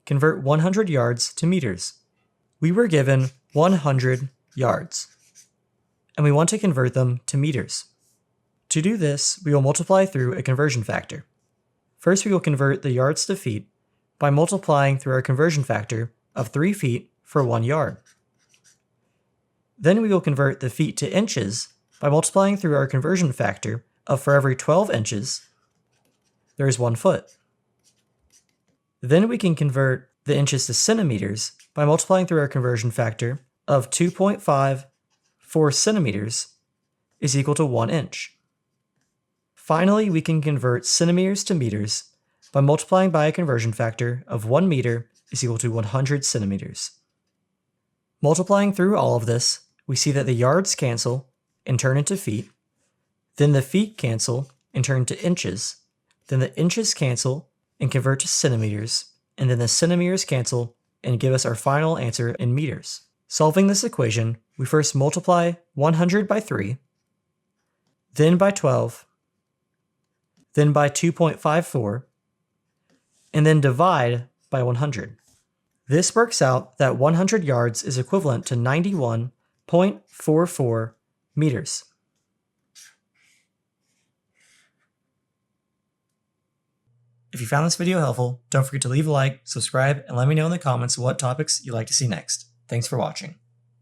convert 100 yards to meters. We were given 100 yards, and we want to convert them to meters. To do this, we will multiply through a conversion factor. First, we will convert the yards to feet by multiplying through our conversion factor of 3 feet for 1 yard. Then we will convert the feet to inches by multiplying through our conversion factor of for every 12 inches, there is 1 foot. Then we can convert the inches to centimeters by multiplying through our conversion factor of 2.54 centimeters is equal to 1 inch. Finally, we can convert centimeters to meters by multiplying by a conversion factor of 1 meter is equal to 100 centimeters. Multiplying through all of this, we see that the yards cancel and turn into feet, then the feet cancel and turn to inches, then the inches cancel and convert to centimeters, and then the centimeters cancel and give us our final answer in meters. Solving this equation, we first multiply 100 by 3, then by 12, then by 2.54, and then divide by 100. This works out that 100 yards is equivalent to 91.44 meters. If you found this video helpful, don't forget to leave a like, subscribe, and let me know in the comments what topics you'd like to see next. Thanks for watching.